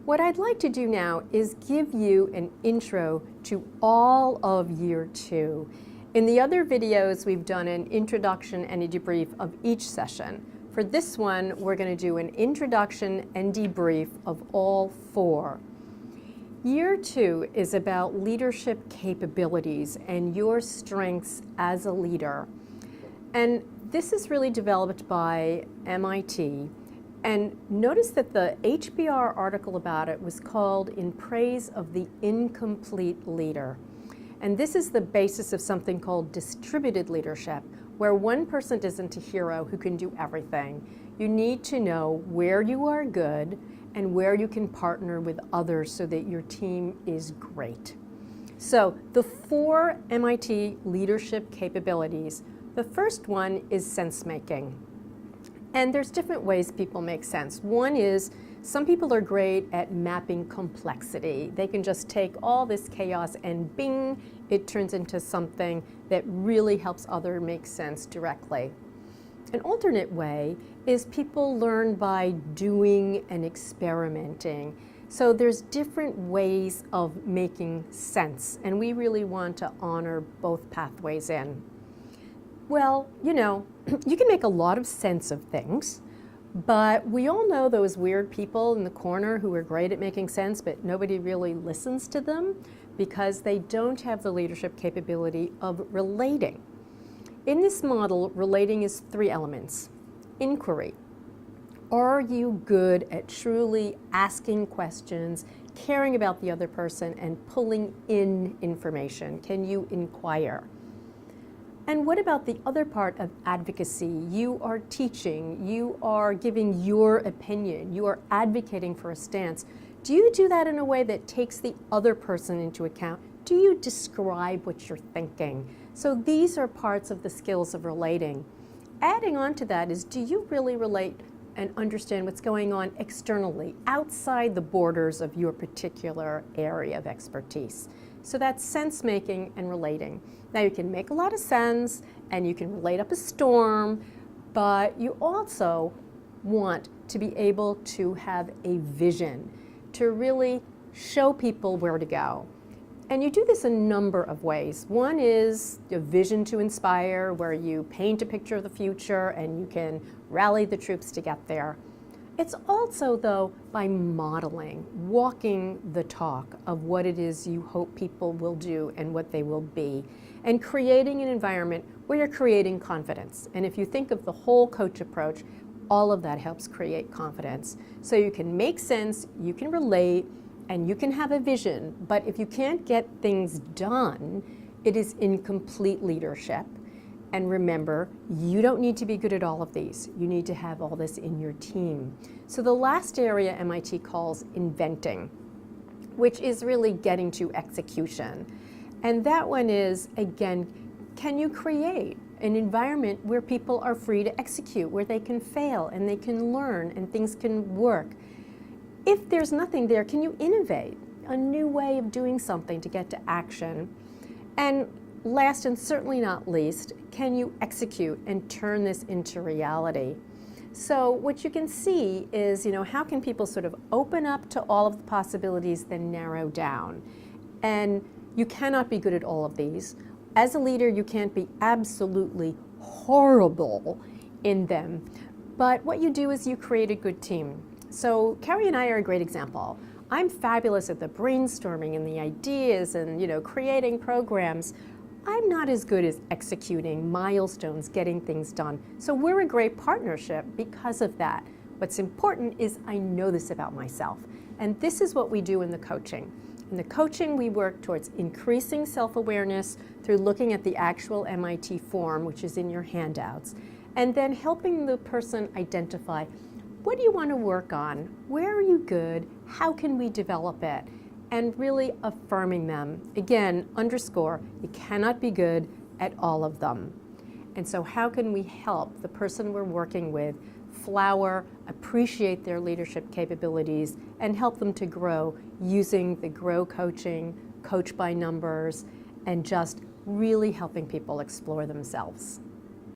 What I'd like to do now is give you an intro to all of year 2. In the other videos, we've done an introduction and a debrief of each session. For this one, we're going to do an introduction and debrief of all 4. Year 2 is about leadership capabilities and your strengths as a leader. And this is really developed by MIT. And notice that the HBR article about it was called In Praise of the Incomplete Leader. And this is the basis of something called distributed leadership, where one person isn't a hero who can do everything. You need to know where you are good and where you can partner with others so that your team is great. So the 4 MIT leadership capabilities. The first one is sense making. And there's different ways people make sense. One is some people are great at mapping complexity. They can just take all this chaos and bing, it turns into something that really helps others make sense directly. An alternate way is people learn by doing and experimenting. So there's different ways of making sense, and we really want to honor both pathways in. Well, you know, you can make a lot of sense of things, but we all know those weird people in the corner who are great at making sense, but nobody really listens to them because they don't have the leadership capability of relating. In this model, relating is 3 elements. Inquiry. Are you good at truly asking questions, caring about the other person, and pulling in information? Can you inquire? And what about the other part of advocacy? You are teaching, you are giving your opinion, you are advocating for a stance. Do you do that in a way that takes the other person into account? Do you describe what you're thinking? So these are parts of the skills of relating. Adding on to that is, do you really relate and understand what's going on externally, outside the borders of your particular area of expertise? So that's sense making and relating. Now you can make a lot of sense and you can relate up a storm, but you also want to be able to have a vision, to really show people where to go. And you do this a number of ways. One is a vision to inspire, where you paint a picture of the future and you can rally the troops to get there. It's also, though, by modeling, walking the talk of what it is you hope people will do and what they will be, and creating an environment where you're creating confidence. And if you think of the whole coach approach, all of that helps create confidence. So you can make sense, you can relate, and you can have a vision, but if you can't get things done, it is incomplete leadership. And remember, you don't need to be good at all of these. You need to have all this in your team. So the last area MIT calls inventing, which is really getting to execution. And that one is, again, can you create an environment where people are free to execute, where they can fail and they can learn and things can work? If there's nothing there, can you innovate a new way of doing something to get to action? And last and certainly not least, can you execute and turn this into reality? So what you can see is, you know, how can people sort of open up to all of the possibilities, then narrow down? And you cannot be good at all of these. As a leader, you can't be absolutely horrible in them. But what you do is you create a good team. So Carrie and I are a great example. I'm fabulous at the brainstorming and the ideas and, you know, creating programs. I'm not as good as executing milestones, getting things done. So we're a great partnership because of that. What's important is I know this about myself. And this is what we do in the coaching. In the coaching, we work towards increasing self-awareness through looking at the actual MIT form, which is in your handouts, and then helping the person identify, what do you want to work on? Where are you good? How can we develop it? And really affirming them. Again, underscore, you cannot be good at all of them. And so how can we help the person we're working with flower, appreciate their leadership capabilities, and help them to grow using the Grow coaching, Coach by Numbers, and just really helping people explore themselves.